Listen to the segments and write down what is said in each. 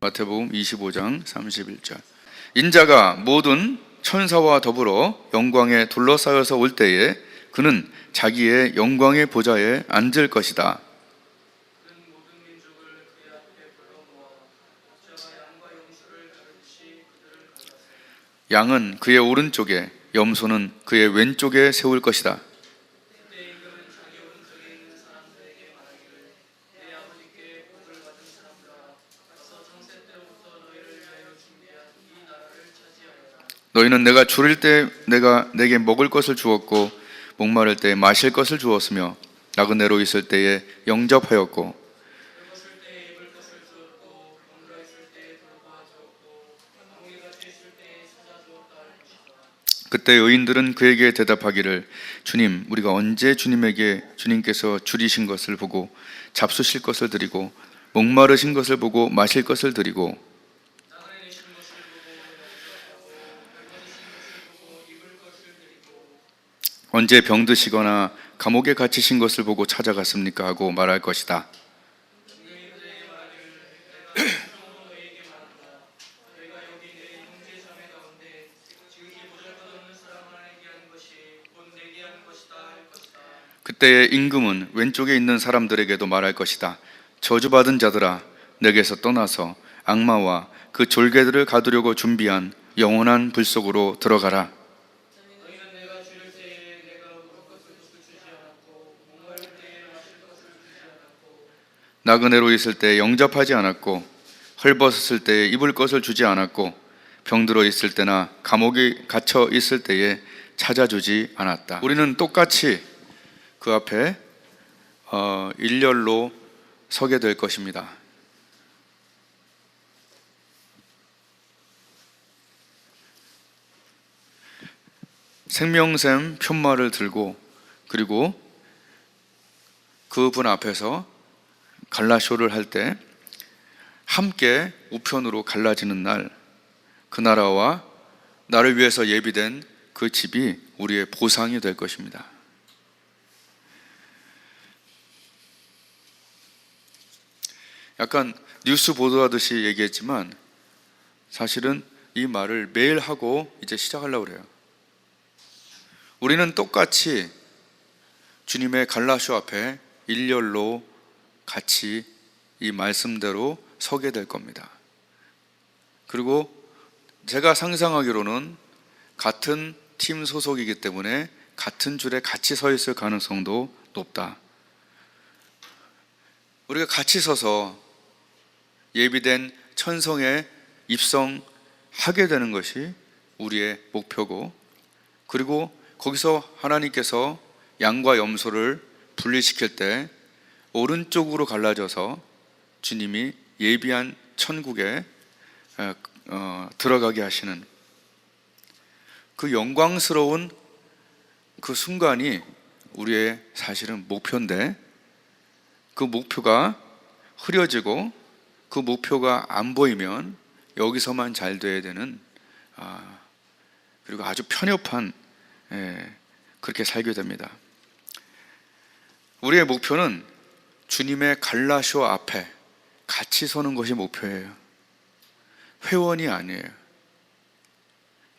마태복음 25장 31절. 인자가 모든 천사와 더불어 영광에 둘러싸여서 올 때에 그는 자기의 영광의 보좌에 앉을 것이다. 양은 그의 오른쪽에, 염소는 그의 왼쪽에 세울 것이다. 너희는 내가 줄일 때 내가 내게 먹을 것을 주었고 목마를 때 마실 것을 주었으며 나그네로 있을 때에 영접하였고 그때 의인들은 그에게 대답하기를 주님, 우리가 언제 주님께서 줄이신 것을 보고 잡수실 것을 드리고 목마르신 것을 보고 마실 것을 드리고 언제 병드시거나 감옥에 갇히신 것을 보고 찾아갔습니까? 하고 말할 것이다. 그때의 임금은 왼쪽에 있는 사람들에게도 말할 것이다. 저주받은 자들아, 내게서 떠나서 악마와 그 졸개들을 가두려고 준비한 영원한 불 속으로 들어가라. 나그네로 있을 때 영접하지 않았고 헐벗었을 때에 입을 것을 주지 않았고 병들어 있을 때나 감옥에 갇혀 있을 때에 찾아주지 않았다. 우리는 똑같이 그 앞에 일렬로 서게 될 것입니다. 생명샘 편말을 들고 그리고 그분 앞에서 갈라쇼를 할 때 함께 우편으로 갈라지는 날, 그 나라와 나를 위해서 예비된 그 집이 우리의 보상이 될 것입니다. 약간 뉴스 보도하듯이 얘기했지만 사실은 이 말을 매일 하고 이제 시작하려고 그래요. 우리는 똑같이 주님의 갈라쇼 앞에 일렬로 같이 이 말씀대로 서게 될 겁니다. 그리고 제가 상상하기로는 같은 팀 소속이기 때문에 같은 줄에 같이 서 있을 가능성도 높다. 우리가 같이 서서 예비된 천성에 입성하게 되는 것이 우리의 목표고, 그리고 거기서 하나님께서 양과 염소를 분리시킬 때 오른쪽으로 갈라져서 주님이 예비한 천국에 들어가게 하시는 그 영광스러운 그 순간이 우리의 사실은 목표인데, 그 목표가 흐려지고 그 목표가 안 보이면 여기서만 잘 돼야 되는 그리고 아주 편협한 그렇게 살게 됩니다. 우리의 목표는 주님의 갈라쇼 앞에 같이 서는 것이 목표예요. 회원이 아니에요.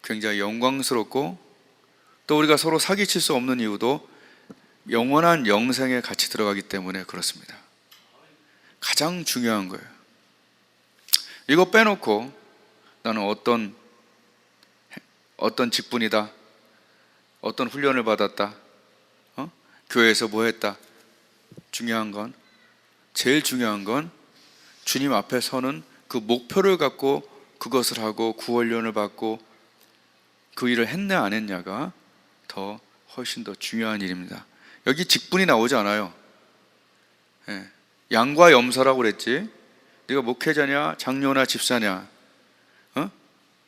굉장히 영광스럽고 또 우리가 서로 사기칠 수 없는 이유도 영원한 영생에 같이 들어가기 때문에 그렇습니다. 가장 중요한 거예요. 이거 빼놓고 나는 어떤 직분이다, 어떤 훈련을 받았다, 교회에서 뭐 했다, 제일 중요한 건 주님 앞에 서는 그 목표를 갖고 그것을 하고 구원련을 받고 그 일을 했냐 안 했냐가 훨씬 더 중요한 일입니다. 여기 직분이 나오지 않아요. 양과 염소라고 그랬지. 네가 목회자냐 장로나 집사냐,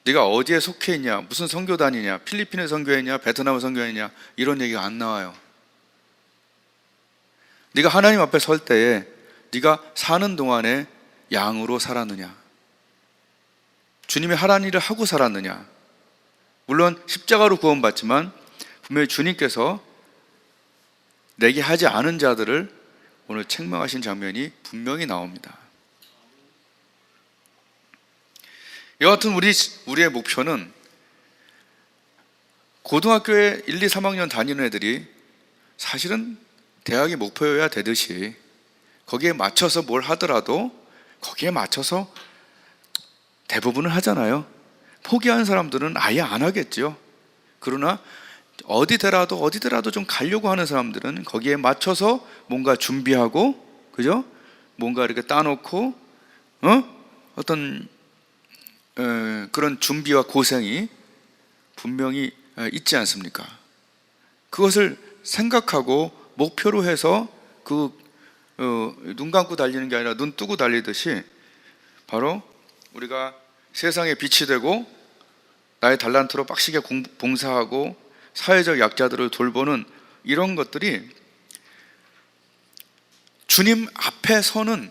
네가 어디에 속해 있냐, 무슨 선교단이냐, 필리핀에 선교했냐 베트남 선교했냐, 이런 얘기가 안 나와요. 네가 하나님 앞에 설 때에 네가 사는 동안에 양으로 살았느냐, 주님이 하라는 일을 하고 살았느냐. 물론 십자가로 구원받지만 분명히 주님께서 내게 하지 않은 자들을 오늘 책망하신 장면이 분명히 나옵니다. 여하튼 우리의 목표는 고등학교에 1, 2, 3학년 다니는 애들이 사실은 대학이 목표여야 되듯이 거기에 맞춰서 뭘 하더라도 거기에 맞춰서 대부분은 하잖아요. 포기한 사람들은 아예 안 하겠죠. 그러나 어디더라도 좀 가려고 하는 사람들은 거기에 맞춰서 뭔가 준비하고, 그죠? 뭔가 이렇게 따놓고, 어떤 그런 준비와 고생이 분명히 있지 않습니까? 그것을 생각하고 목표로 해서 눈 감고 달리는 게 아니라 눈 뜨고 달리듯이 바로 우리가 세상에 빛이 되고 나의 달란트로 빡시게 봉사하고 사회적 약자들을 돌보는 이런 것들이 주님 앞에 서는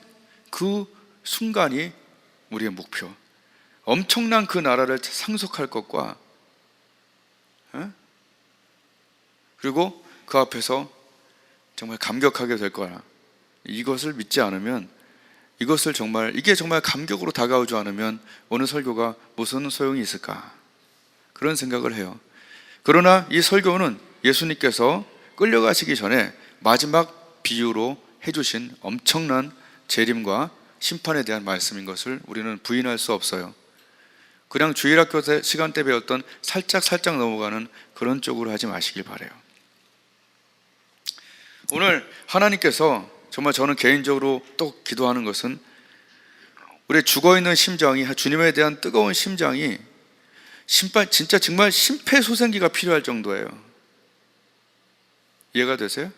그 순간이 우리의 목표. 엄청난 그 나라를 상속할 것과 그리고 그 앞에서 정말 감격하게 될 거야. 이것을 믿지 않으면, 이게 정말 감격으로 다가오지 않으면 오늘 설교가 무슨 소용이 있을까? 그런 생각을 해요. 그러나 이 설교는 예수님께서 끌려가시기 전에 마지막 비유로 해주신 엄청난 재림과 심판에 대한 말씀인 것을 우리는 부인할 수 없어요. 그냥 주일학교 시간 때 배웠던 살짝 넘어가는 그런 쪽으로 하지 마시길 바라요. 오늘 하나님께서 정말 저는 개인적으로 또 기도하는 것은 우리의 죽어있는 심장이, 주님에 대한 뜨거운 심장이 진짜 정말 심폐소생기가 필요할 정도예요. 이해가 되세요?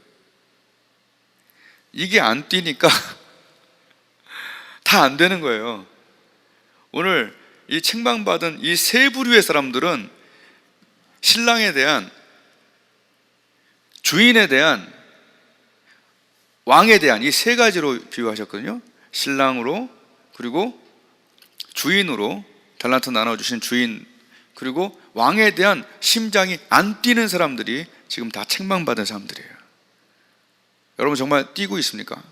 이게 안 뛰니까 다 안 되는 거예요. 오늘 이 책망받은 이 세 부류의 사람들은 신랑에 대한, 주인에 대한, 왕에 대한 이 세 가지로 비유하셨거든요. 신랑으로, 그리고 주인으로, 달란트 나눠주신 주인, 그리고 왕에 대한 심장이 안 뛰는 사람들이 지금 다 책망받은 사람들이에요. 여러분 정말 뛰고 있습니까?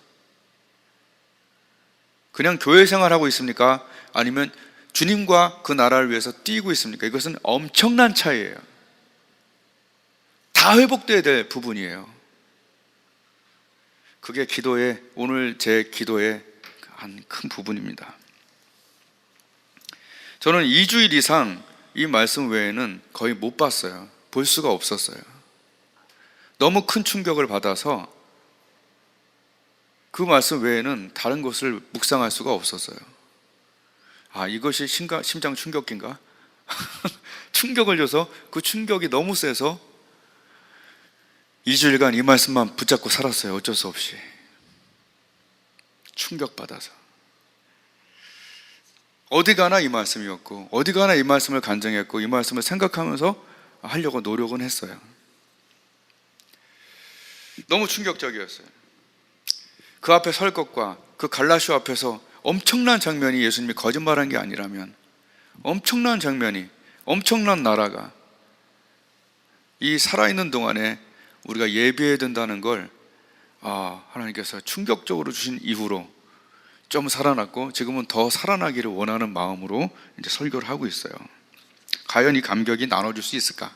그냥 교회 생활하고 있습니까? 아니면 주님과 그 나라를 위해서 뛰고 있습니까? 이것은 엄청난 차이예요. 다 회복돼야 될 부분이에요. 그게 오늘 제 기도의 한 큰 부분입니다. 저는 2주일 이상 이 말씀 외에는 거의 못 봤어요. 볼 수가 없었어요. 너무 큰 충격을 받아서 그 말씀 외에는 다른 것을 묵상할 수가 없었어요. 이것이 심장 충격기인가? 충격을 줘서 그 충격이 너무 세서 2주일간 이 말씀만 붙잡고 살았어요. 어쩔 수 없이. 충격받아서. 어디 가나 이 말씀이었고, 어디 가나 이 말씀을 간증했고, 이 말씀을 생각하면서 하려고 노력은 했어요. 너무 충격적이었어요. 그 앞에 설 것과 그 갈라쇼 앞에서 엄청난 장면이, 예수님이 거짓말한 게 아니라면 엄청난 장면이, 엄청난 나라가 이 살아있는 동안에 우리가 예비해야 된다는 걸 하나님께서 충격적으로 주신 이후로 좀 살아났고, 지금은 더 살아나기를 원하는 마음으로 이제 설교를 하고 있어요. 과연 이 감격이 나눠줄 수 있을까?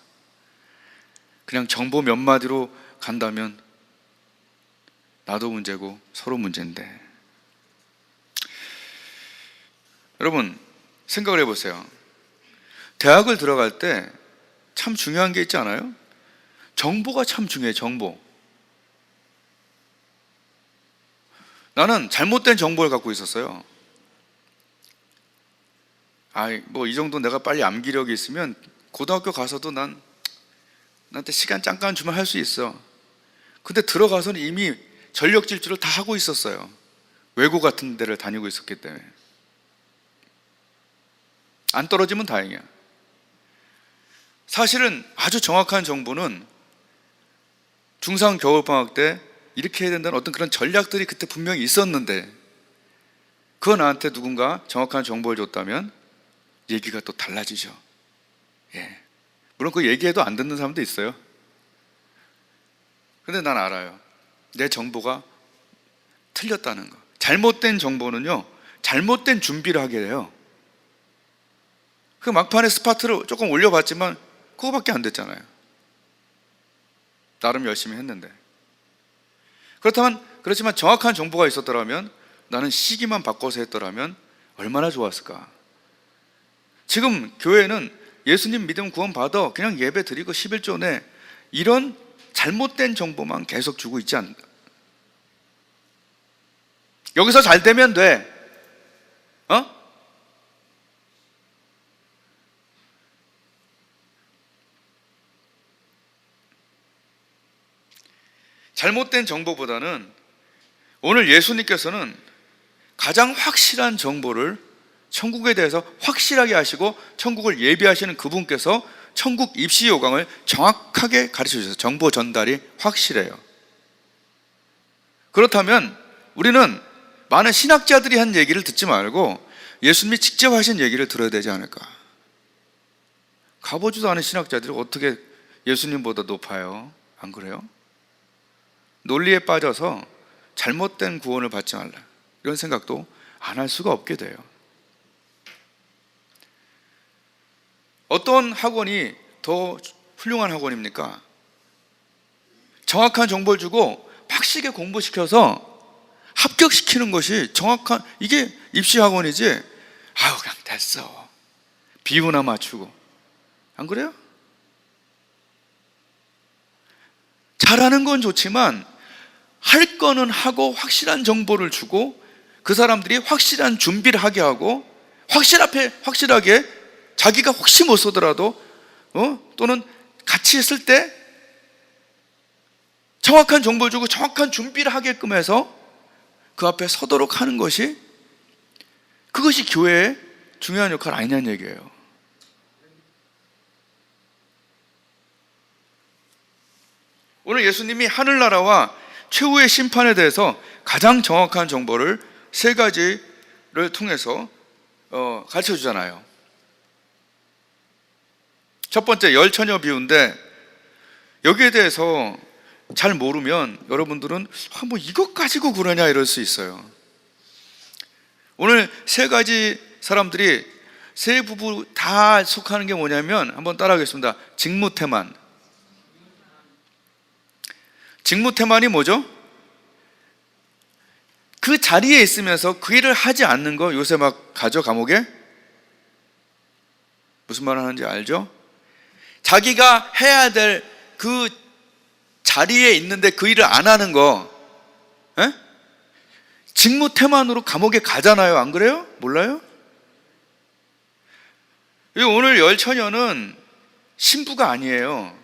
그냥 정보 몇 마디로 간다면 나도 문제고 서로 문제인데. 여러분 생각을 해보세요. 대학을 들어갈 때 참 중요한 게 있지 않아요? 정보가 참 중요해요. 정보. 나는 잘못된 정보를 갖고 있었어요. 이 정도 내가 빨리 암기력이 있으면 고등학교 가서도 나한테 시간 잠깐 주면 할 수 있어. 근데 들어가서는 이미 전력 질주를 다 하고 있었어요. 외고 같은 데를 다니고 있었기 때문에. 안 떨어지면 다행이야. 사실은 아주 정확한 정보는 중3 겨울방학 때 이렇게 해야 된다는 어떤 그런 전략들이 그때 분명히 있었는데, 그거 나한테 누군가 정확한 정보를 줬다면 얘기가 또 달라지죠. 물론 그 얘기해도 안 듣는 사람도 있어요. 근데 난 알아요. 내 정보가 틀렸다는 거. 잘못된 정보는요, 잘못된 준비를 하게 돼요. 그 막판에 스파트를 조금 올려봤지만 그거밖에 안 됐잖아요. 나름 열심히 했는데. 그렇지만 정확한 정보가 있었더라면, 나는 시기만 바꿔서 했더라면 얼마나 좋았을까. 지금 교회는 예수님 믿음 구원 받아 그냥 예배 드리고 11조 내 이런 잘못된 정보만 계속 주고 있지 않는다. 여기서 잘 되면 돼. 잘못된 정보보다는 오늘 예수님께서는 가장 확실한 정보를, 천국에 대해서 확실하게 하시고 천국을 예비하시는 그분께서 천국 입시 요강을 정확하게 가르쳐 주셔서 정보 전달이 확실해요. 그렇다면 우리는 많은 신학자들이 한 얘기를 듣지 말고 예수님이 직접 하신 얘기를 들어야 되지 않을까. 가보지도 않은 신학자들이 어떻게 예수님보다 높아요? 안 그래요? 논리에 빠져서 잘못된 구원을 받지 말라, 이런 생각도 안 할 수가 없게 돼요. 어떤 학원이 더 훌륭한 학원입니까? 정확한 정보를 주고 빡시게 공부시켜서 합격시키는 것이 정확한, 이게 입시 학원이지. 그냥 됐어, 비유나 맞추고. 안 그래요? 잘하는 건 좋지만 할 거는 하고 확실한 정보를 주고 그 사람들이 확실한 준비를 하게 하고 확실하게 자기가 혹시 못 쓰더라도 또는 같이 있을 때 정확한 정보를 주고 정확한 준비를 하게끔 해서 그 앞에 서도록 하는 것이, 그것이 교회의 중요한 역할 아니냐는 얘기예요. 오늘 예수님이 하늘나라와 최후의 심판에 대해서 가장 정확한 정보를 세 가지를 통해서 가르쳐 주잖아요. 첫 번째, 열처녀 비유인데, 여기에 대해서 잘 모르면 여러분들은 뭐 이것 가지고 그러냐 이럴 수 있어요. 오늘 세 가지 사람들이, 세 부부 다 속하는 게 뭐냐면, 한번 따라하겠습니다. 직무태만. 직무태만이 뭐죠? 그 자리에 있으면서 그 일을 하지 않는 거. 요새 막 가죠, 감옥에? 무슨 말 하는지 알죠? 자기가 해야 될 그 자리에 있는데 그 일을 안 하는 거, 직무태만으로 감옥에 가잖아요. 안 그래요? 몰라요? 오늘 열처녀는 신부가 아니에요.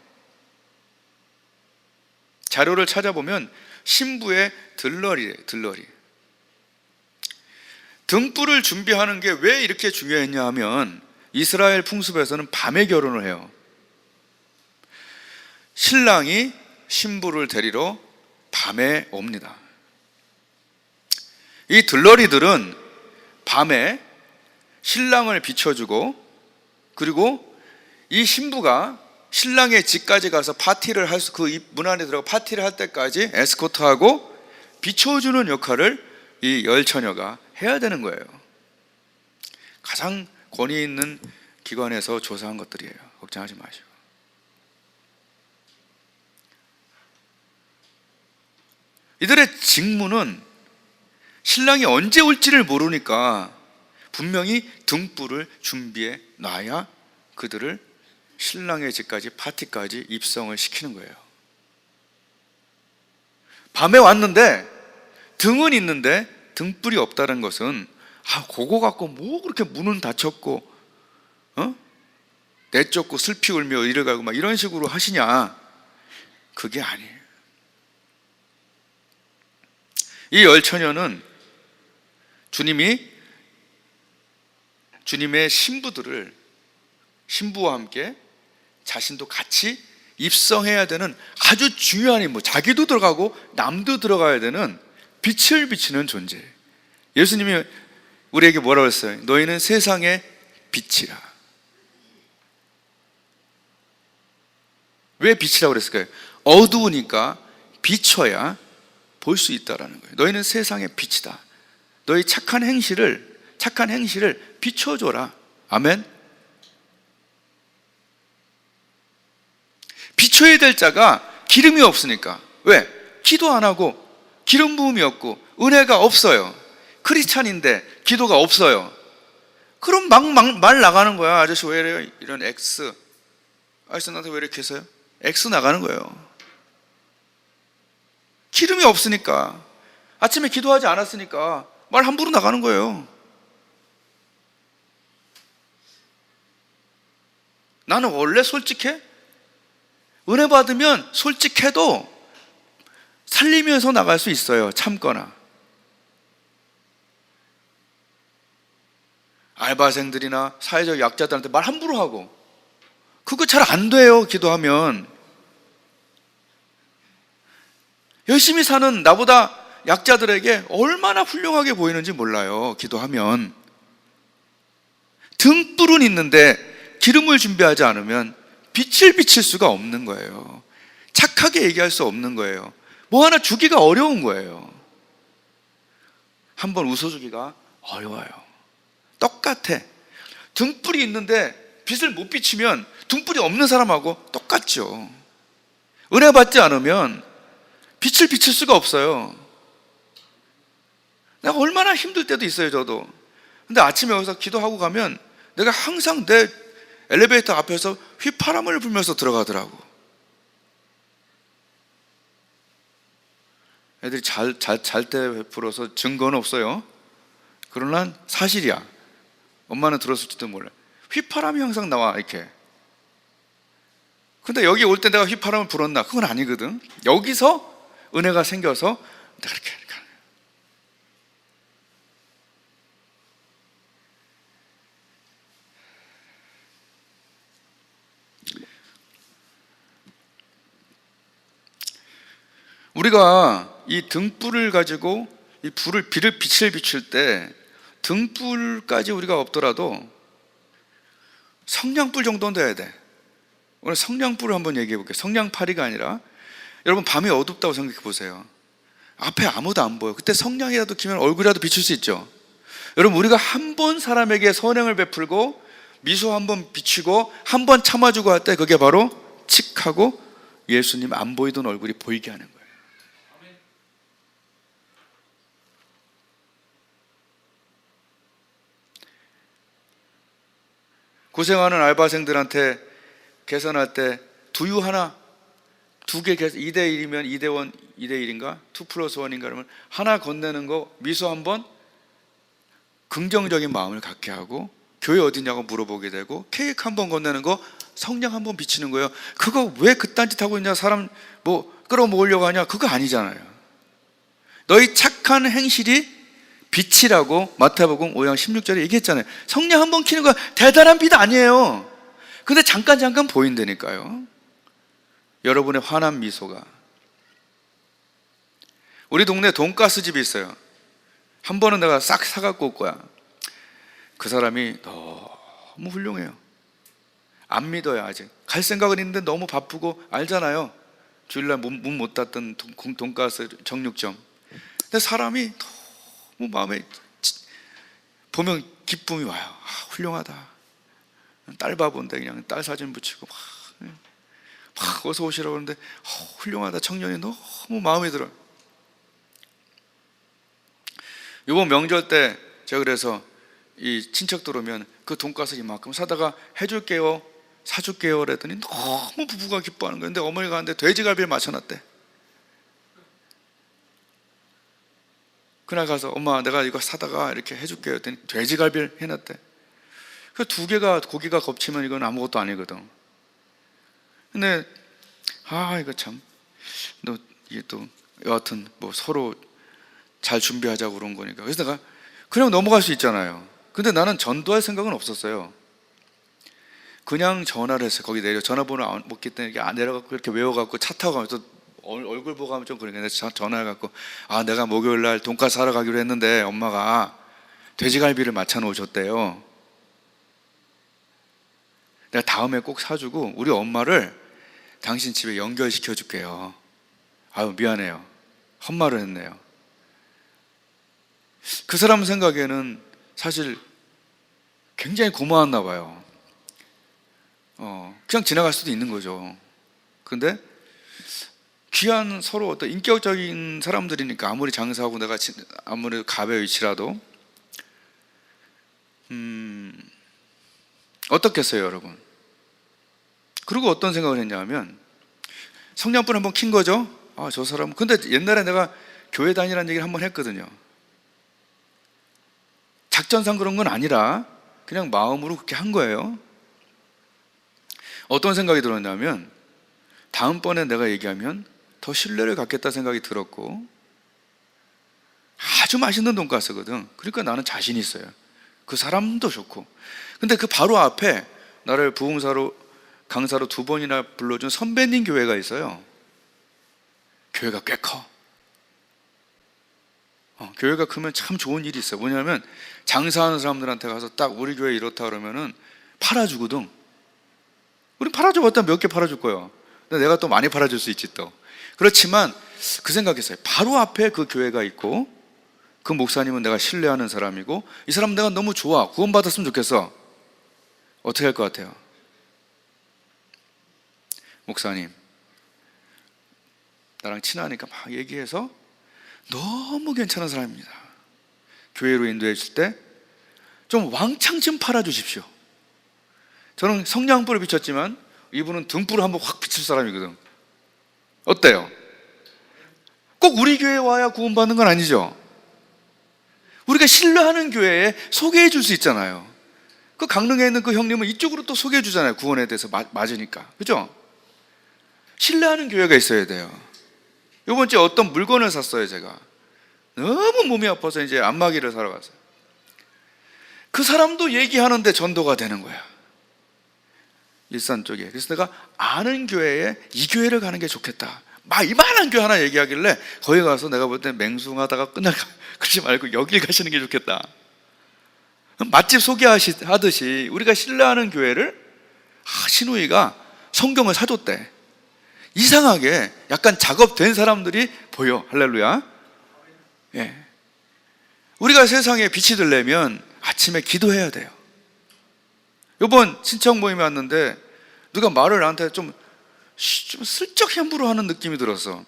자료를 찾아보면 신부의 들러리예요. 들러리. 등불을 준비하는 게 왜 이렇게 중요했냐 하면, 이스라엘 풍습에서는 밤에 결혼을 해요. 신랑이 신부를 데리러 밤에 옵니다. 이 들러리들은 밤에 신랑을 비춰주고, 그리고 이 신부가 신랑의 집까지 가서 파티를 할 수, 그 문 안에 들어가 파티를 할 때까지 에스코트하고 비춰주는 역할을 이 열처녀가 해야 되는 거예요. 가장 권위 있는 기관에서 조사한 것들이에요. 걱정하지 마시고. 이들의 직무는 신랑이 언제 올지를 모르니까 분명히 등불을 준비해 놔야 그들을 신랑의 집까지, 파티까지 입성을 시키는 거예요. 밤에 왔는데 등은 있는데 등불이 없다는 것은, 그거 갖고 뭐 그렇게 문은 닫혔고 내쫓고 슬피 울며 이래가고 막 이런 식으로 하시냐, 그게 아니에요. 이 열처녀는 주님의 신부들을, 신부와 함께 자신도 같이 입성해야 되는 아주 중요한 인물, 자기도 들어가고 남도 들어가야 되는 빛을 비치는 존재. 예수님이 우리에게 뭐라고 했어요? 너희는 세상의 빛이라. 왜 빛이라고 그랬을까요? 어두우니까 비춰야 볼 수 있다라는 거예요. 너희는 세상의 빛이다. 너희 착한 행실을 비춰줘라. 아멘. 비춰야 될 자가 기름이 없으니까. 왜? 기도 안 하고 기름 부음이 없고 은혜가 없어요. 크리스찬인데 기도가 없어요. 그럼 막 말 나가는 거야. 아저씨 왜 이래요? 이런 X. 아저씨 나한테 왜 이렇게 했어요? X 나가는 거예요. 기름이 없으니까, 아침에 기도하지 않았으니까 말 함부로 나가는 거예요. 나는 원래 솔직해? 은혜 받으면 솔직해도 살리면서 나갈 수 있어요. 참거나. 알바생들이나 사회적 약자들한테 말 함부로 하고, 그거 잘 안 돼요. 기도하면. 열심히 사는 나보다 약자들에게 얼마나 훌륭하게 보이는지 몰라요. 기도하면. 등불은 있는데 기름을 준비하지 않으면 빛을 비칠 수가 없는 거예요. 착하게 얘기할 수 없는 거예요. 뭐 하나 주기가 어려운 거예요. 한번 웃어주기가 어려워요. 똑같아. 등불이 있는데 빛을 못 비치면 등불이 없는 사람하고 똑같죠. 은혜 받지 않으면 빛을 비칠 수가 없어요. 내가 얼마나 힘들 때도 있어요, 저도. 근데 아침에 여기서 기도하고 가면 내가 항상 내 엘리베이터 앞에서 휘파람을 불면서 들어가더라고. 애들이 잘 때 불어서 증거는 없어요. 그러나 사실이야. 엄마는 들었을지도 몰라. 휘파람이 항상 나와, 이렇게. 근데 여기 올 때 내가 휘파람을 불었나? 그건 아니거든. 여기서 은혜가 생겨서 내가 이렇게 하는 거야. 우리가 이 등불을 가지고 이 빛을 비출 때 등불까지 우리가 없더라도 성냥불 정도는 돼야 돼. 오늘 성냥불을 한번 얘기해 볼게요. 성냥파리가 아니라, 여러분 밤이 어둡다고 생각해 보세요. 앞에 아무도 안 보여. 그때 성냥이라도 키면 얼굴이라도 비출 수 있죠. 여러분, 우리가 한 번 사람에게 선행을 베풀고 미소 한 번 비추고 한 번 참아주고 할 때 그게 바로 칙하고 예수님 안 보이던 얼굴이 보이게 하는 거예요. 고생하는 알바생들한테 계산할 때 두유 하나, 두 개 계산, 2대1이면 2대1, 2대1인가? 2 플러스 1인가? 그러면 하나 건네는 거 미소 한번 긍정적인 마음을 갖게 하고, 교회 어디냐고 물어보게 되고, 케이크 한번 건네는 거 성냥 한번 비치는 거예요. 그거 왜 그딴 짓 하고 있냐? 사람 뭐 끌어모으려고 하냐? 그거 아니잖아요. 너희 착한 행실이 빛이라고 마태복음 5장 16절에 얘기했잖아요. 성냥 한번 켜는 거 대단한 빛 아니에요. 근데 잠깐 보인다니까요. 여러분의 환한 미소가. 우리 동네 돈가스 집이 있어요. 한 번은 내가 싹 사갖고 올 거야. 그 사람이 너무 훌륭해요. 안 믿어요. 아직 갈 생각은 있는데 너무 바쁘고, 알잖아요. 주일날 문 못 닫던 돈가스 정육점. 근데 사람이 너무 마음에 보면 기쁨이 와요. 훌륭하다. 딸 바본데 그냥 딸 사진 붙이고 막 어서 오시라고 하는데 훌륭하다. 청년이 너무 마음에 들어요. 이번 명절 때 제가 그래서 이 친척들 오면 그 돈가스 이만큼 사다가 해줄게요, 사줄게요 그랬더니 너무 부부가 기뻐하는 거예요. 근데 어머니가 하는데 돼지갈비를 맞춰놨대. 그날 가서 엄마 내가 이거 사다가 이렇게 해줄게요 했더니 돼지갈비를 해놨대. 그 두 개가 고기가 겹치면 이건 아무것도 아니거든. 근데 이거 참, 너 이게 또 여하튼 뭐 서로 잘 준비하자고 그런 거니까. 그래서 내가 그냥 넘어갈 수 있잖아요. 근데 나는 전도할 생각은 없었어요. 그냥 전화를 했어요. 거기 내려 전화번호 못 기 때문에 내려가고 그렇게 외워갖고 차 타고 가면서 얼굴 보고 하면 좀 그러니까 전화해갖고 내가 목요일날 돈가스 사러 가기로 했는데 엄마가 돼지갈비를 맞춰 놓으셨대요. 내가 다음에 꼭 사주고 우리 엄마를 당신 집에 연결시켜 줄게요. 미안해요. 헛말을 했네요. 그 사람 생각에는 사실 굉장히 고마웠나 봐요. 그냥 지나갈 수도 있는 거죠. 근데 귀한 서로 어떤 인격적인 사람들이니까 아무리 장사하고 내가 아무리 갑의 위치라도 어떻겠어요, 여러분? 그리고 어떤 생각을 했냐면 성냥불 한번 킨 거죠. 아, 저 사람. 근데 옛날에 내가 교회 다니라는 얘기를 한번 했거든요. 작전상 그런 건 아니라 그냥 마음으로 그렇게 한 거예요. 어떤 생각이 들었냐면 다음번에 내가 얘기하면 더 신뢰를 갖겠다 생각이 들었고, 아주 맛있는 돈가스거든. 그러니까 나는 자신 있어요. 그 사람도 좋고. 근데 그 바로 앞에 나를 부흥사로 강사로 2번이나 불러준 선배님 교회가 있어요. 교회가 꽤 커. 교회가 크면 참 좋은 일이 있어요. 뭐냐면 장사하는 사람들한테 가서 딱 우리 교회 이렇다 그러면은 팔아주거든. 우리 팔아줘봤다 몇 개 팔아줄 거야. 근데 내가 또 많이 팔아줄 수 있지 또. 그렇지만 그 생각했어요. 바로 앞에 그 교회가 있고 그 목사님은 내가 신뢰하는 사람이고 이 사람 내가 너무 좋아, 구원받았으면 좋겠어. 어떻게 할 것 같아요? 목사님, 나랑 친하니까 막 얘기해서 너무 괜찮은 사람입니다. 교회로 인도해 줄 때 좀 왕창 좀 팔아주십시오. 저는 성냥불을 비췄지만 이분은 등불을 한번 확 비칠 사람이거든. 어때요? 꼭 우리 교회에 와야 구원받는 건 아니죠. 우리가 신뢰하는 교회에 소개해 줄 수 있잖아요. 그 강릉에 있는 그 형님은 이쪽으로 또 소개해 주잖아요. 구원에 대해서 맞으니까. 그죠? 신뢰하는 교회가 있어야 돼요. 이번 주에 어떤 물건을 샀어요. 제가 너무 몸이 아파서 이제 안마기를 사러 갔어요. 그 사람도 얘기하는데 전도가 되는 거야. 일산 쪽에. 그래서 내가 아는 교회에 이 교회를 가는 게 좋겠다. 막 이만한 교회 하나 얘기하길래 거기 가서 내가 볼 때 맹숭하다가 끝날까 그러지 말고 여길 가시는 게 좋겠다. 맛집 소개하듯이 우리가 신뢰하는 교회를 신우이가 성경을 사줬대. 이상하게 약간 작업된 사람들이 보여. 할렐루야. 예. 우리가 세상에 빛이 되려면 아침에 기도해야 돼요. 이번 친척 모임에 왔는데 누가 말을 나한테 좀 슬쩍 함부로 하는 느낌이 들었어.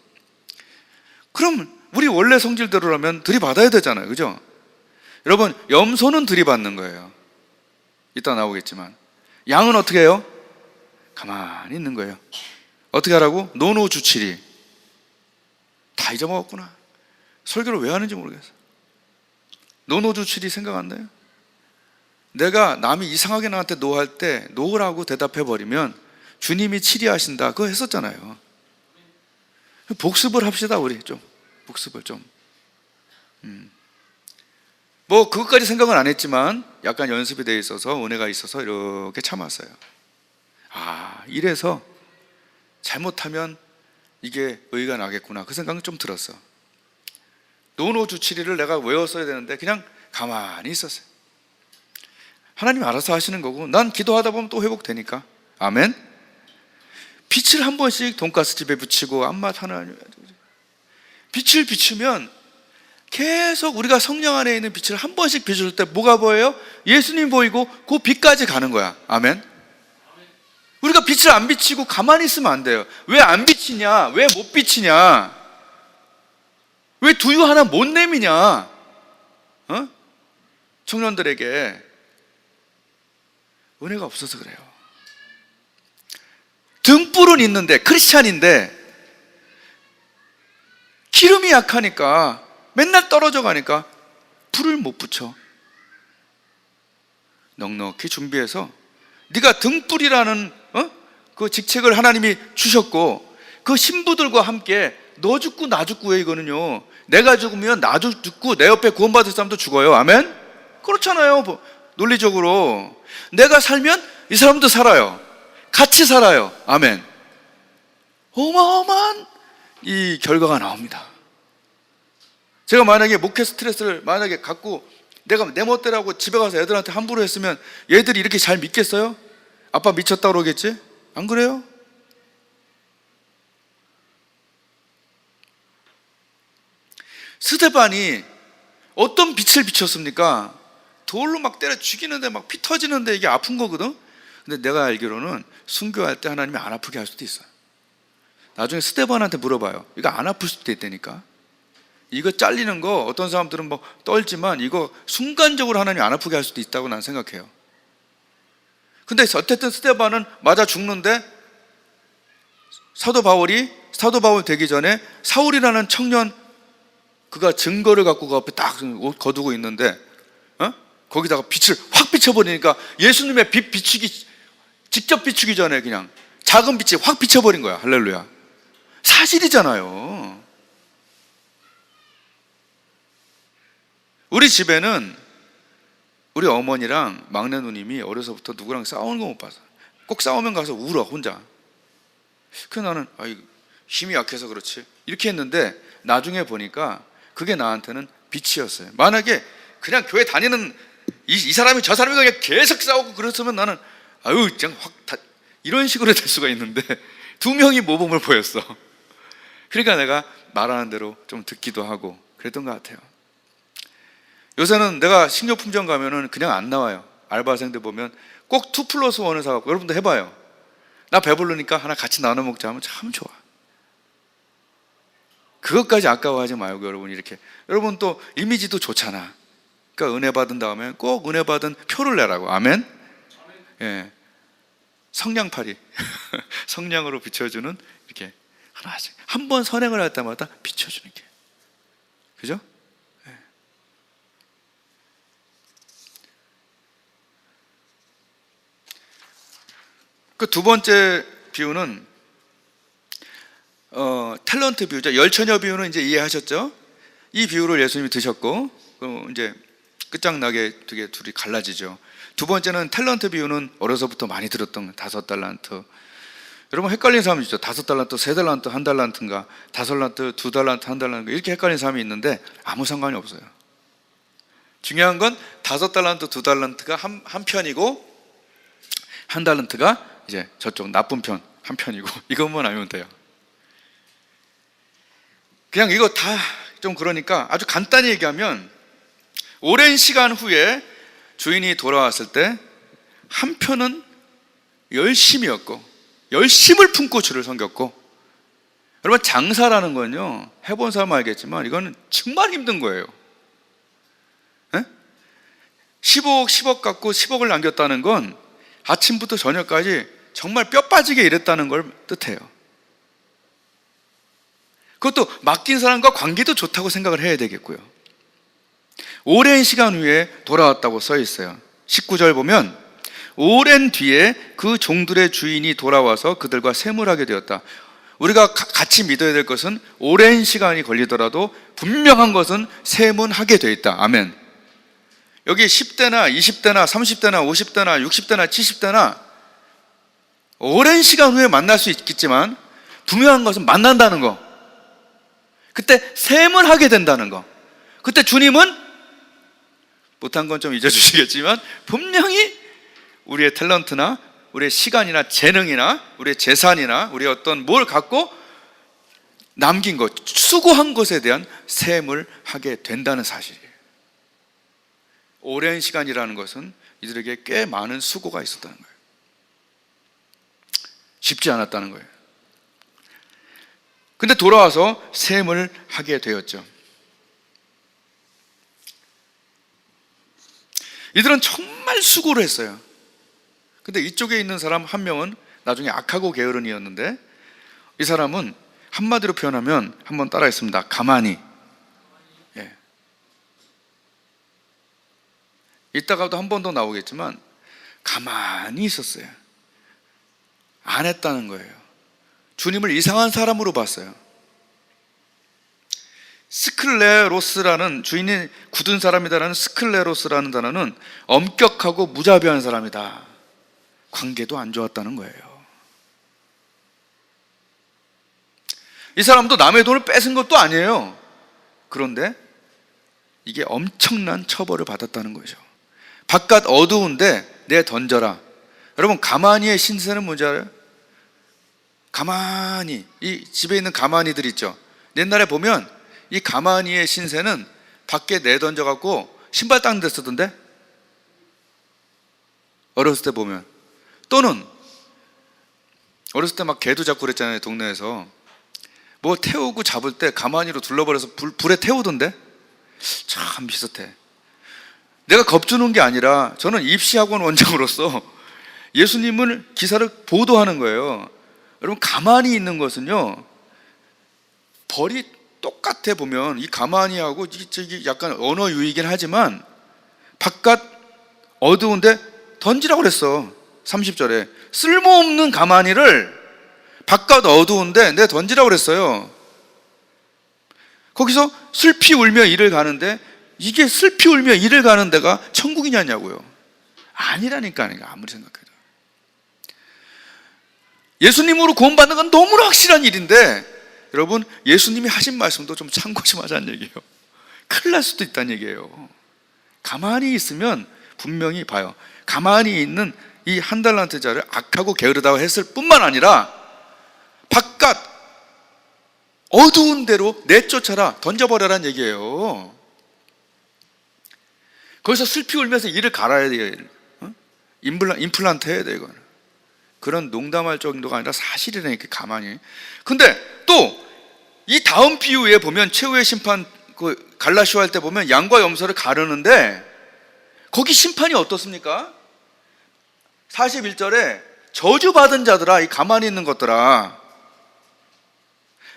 그럼 우리 원래 성질대로라면 들이받아야 되잖아요. 그죠? 여러분, 염소는 들이받는 거예요. 이따 나오겠지만. 양은 어떻게 해요? 가만히 있는 거예요. 어떻게 하라고? 노노주칠이. 다 잊어먹었구나. 설교를 왜 하는지 모르겠어. 노노주칠이 생각 안 나요? 내가 남이 이상하게 나한테 노할 때 노라고 대답해버리면 주님이 치리하신다. 그거 했었잖아요. 복습을 합시다. 우리 좀 복습을 좀. 뭐 그것까지 생각은 안 했지만 약간 연습이 돼 있어서 은혜가 있어서 이렇게 참았어요. 아, 이래서 잘못하면 이게 의의가 나겠구나. 그 생각은 좀 들었어. 노노주치리를 내가 외웠어야 되는데 그냥 가만히 있었어요. 하나님이 알아서 하시는 거고 난 기도하다 보면 또 회복되니까. 아멘. 빛을 한 번씩 돈가스 집에 붙이고 안맛 하나, 빛을 비추면 계속 우리가 성령 안에 있는 빛을 한 번씩 비출 때 뭐가 보여요? 예수님 보이고 그 빛까지 가는 거야. 아멘. 우리가 빛을 안 비치고 가만히 있으면 안 돼요. 왜 안 비치냐? 왜 못 비치냐? 왜 두유 하나 못 내미냐? 청년들에게 은혜가 없어서 그래요. 등불은 있는데, 크리스찬인데 기름이 약하니까 맨날 떨어져 가니까 불을 못 붙여. 넉넉히 준비해서 네가 등불이라는 그 직책을 하나님이 주셨고 그 신부들과 함께 너 죽고 나 죽고에 이거는요. 내가 죽으면 나도 죽고 내 옆에 구원받을 사람도 죽어요. 아멘? 그렇잖아요. 논리적으로 내가 살면 이 사람도 살아요. 같이 살아요. 아멘. 어마어마한 이 결과가 나옵니다. 제가 만약에 목회 스트레스를 만약에 갖고 내가 내 멋대로 하고 집에 가서 애들한테 함부로 했으면 얘들이 이렇게 잘 믿겠어요? 아빠 미쳤다 그러겠지? 안 그래요? 스데반이 어떤 빛을 비췄습니까? 돌로 막 때려 죽이는데 막 피 터지는데 이게 아픈 거거든? 근데 내가 알기로는 순교할 때 하나님이 안 아프게 할 수도 있어요. 나중에 스데반한테 물어봐요. 이거 안 아플 수도 있다니까. 이거 잘리는 거 어떤 사람들은 뭐 떨지만 이거 순간적으로 하나님 안 아프게 할 수도 있다고 난 생각해요. 근데 어쨌든 스데반은 맞아 죽는데 사도 바울 되기 전에 사울이라는 청년, 그가 증거를 갖고 그 앞에 딱 옷 거두고 있는데 거기다가 빛을 확 비춰버리니까 예수님의 빛 비추기, 직접 비추기 전에 그냥 작은 빛이 확 비춰버린 거야. 할렐루야. 사실이잖아요. 우리 집에는 우리 어머니랑 막내 누님이 어려서부터 누구랑 싸우는 거 못 봤어. 꼭 싸우면 가서 울어 혼자. 그래서 나는 힘이 약해서 그렇지 이렇게 했는데, 나중에 보니까 그게 나한테는 빛이었어요. 만약에 그냥 교회 다니는 이 사람이 저 사람이 그냥 계속 싸우고 그랬으면 나는 그냥 확 이런 식으로 될 수가 있는데, 두 명이 모범을 보였어. 그러니까 내가 말하는 대로 좀 듣기도 하고 그랬던 것 같아요. 요새는 내가 식료품점 가면은 그냥 안 나와요. 알바생들 보면 꼭 2+1을 사갖고, 여러분도 해봐요. 나 배부르니까 하나 같이 나눠 먹자 하면 참 좋아. 그것까지 아까워하지 말고 여러분, 이렇게 여러분 또 이미지도 좋잖아. 그러니까 은혜 받은 다음에 꼭 은혜 받은 표를 내라고. 아멘. 예, 성냥팔이 성냥으로 비춰주는, 이렇게 하나씩 한 번 선행을 할 때마다 비춰주는 게, 그죠? 예. 그 두 번째 비유는 탤런트 비유죠. 열처녀 비유는 이제 이해하셨죠? 이 비유를 예수님이 드셨고, 이제 끝장나게 되게 둘이 갈라지죠. 두 번째는 탤런트 비유는 어려서부터 많이 들었던 5달란트. 여러분 헷갈리는 사람 있죠. 5달란트, 3달란트, 1달란트인가, 5달란트, 2달란트, 1달란트, 이렇게 헷갈리는 사람이 있는데 아무 상관이 없어요. 중요한 건 5달란트, 2달란트가 한 편이고, 1달란트가 이제 저쪽 나쁜 편 한 편이고, 이것만 알면 돼요. 그냥 이거 다 좀 그러니까 아주 간단히 얘기하면, 오랜 시간 후에 주인이 돌아왔을 때 한 편은 열심이었고, 열심을 품고 주를 섬겼고, 여러분 장사라는 건요, 해본 사람은 알겠지만 이거는 정말 힘든 거예요. 10억 갖고 10억을 남겼다는 건 아침부터 저녁까지 정말 뼈 빠지게 일했다는 걸 뜻해요. 그것도 맡긴 사람과 관계도 좋다고 생각을 해야 되겠고요. 오랜 시간 후에 돌아왔다고 써 있어요. 19절 보면, 오랜 뒤에 그 종들의 주인이 돌아와서 그들과 세물하게 되었다. 우리가 같이 믿어야 될 것은 오랜 시간이 걸리더라도 분명한 것은 세문하게 되어 있다. 아멘. 여기 10대나 20대나 30대나 50대나 60대나 70대나 오랜 시간 후에 만날 수 있겠지만, 분명한 것은 만난다는 거, 그때 세문하게 된다는 거. 그때 주님은 못한 건 좀 잊어주시겠지만 분명히 우리의 탤런트나 우리의 시간이나 재능이나 우리의 재산이나 우리의 어떤 뭘 갖고 남긴 것, 수고한 것에 대한 셈을 하게 된다는 사실이에요. 오랜 시간이라는 것은 이들에게 꽤 많은 수고가 있었다는 거예요. 쉽지 않았다는 거예요. 근데 돌아와서 셈을 하게 되었죠. 이들은 정말 수고를 했어요. 근데 이쪽에 있는 사람 한 명은 나중에 악하고 게으른이었는데, 이 사람은 한마디로 표현하면, 한번 따라했습니다. 가만히. 예. 이따가도 한 번 더 나오겠지만 가만히 있었어요. 안 했다는 거예요. 주님을 이상한 사람으로 봤어요. 스클레로스라는, 주인이 굳은 사람이다라는 스클레로스라는 단어는 엄격하고 무자비한 사람이다. 관계도 안 좋았다는 거예요. 이 사람도 남의 돈을 뺏은 것도 아니에요. 그런데 이게 엄청난 처벌을 받았다는 거죠. 바깥 어두운데 내 던져라. 여러분 가마니의 신세는 뭔지 알아요? 가마니, 이 집에 있는 가마니들 있죠. 옛날에 보면 이 가마니의 신세는 밖에 내던져갖고 신발 닦는 데 쓰던데, 어렸을 때 보면. 또는 어렸을 때 막 개도 잡고 그랬잖아요, 동네에서. 뭐 태우고 잡을 때 가만히로 둘러버려서 불에 태우던데? 참 비슷해. 내가 겁주는 게 아니라 저는 입시학원 원장으로서 예수님을 기사를 보도하는 거예요. 여러분, 가만히 있는 것은요, 벌이 똑같아. 보면 이 가만히 하고 저기 약간 언어 유희이긴 하지만 바깥 어두운데 던지라고 그랬어. 30절에 쓸모없는 가만히를 바깥 어두운데 내 던지라고 그랬어요. 거기서 슬피 울며 이를 가는데, 이게 슬피 울며 이를 가는 데가 천국이냐냐고요. 아니라니까. 아무리 생각해도 예수님으로 구원받는 건 너무나 확실한 일인데, 여러분, 예수님이 하신 말씀도 좀 참고 좀 하자는 얘기예요. 큰일 날 수도 있다는 얘기예요. 가만히 있으면 분명히 봐요. 가만히 있는 이 한 달란트자를 악하고 게으르다고 했을 뿐만 아니라 바깥 어두운 데로 내쫓아라, 던져버려라는 얘기예요. 거기서 슬피 울면서 이를 갈아야 돼요. 임플란트 해야 돼요. 이거는 그런 농담할 정도가 아니라 사실이라니까, 가만히. 근데 또 이 다음 비유에 보면 최후의 심판, 그 갈라시오 할 때 보면 양과 염소를 가르는데 거기 심판이 어떻습니까? 41절에 저주받은 자들아, 이 가만히 있는 것들아,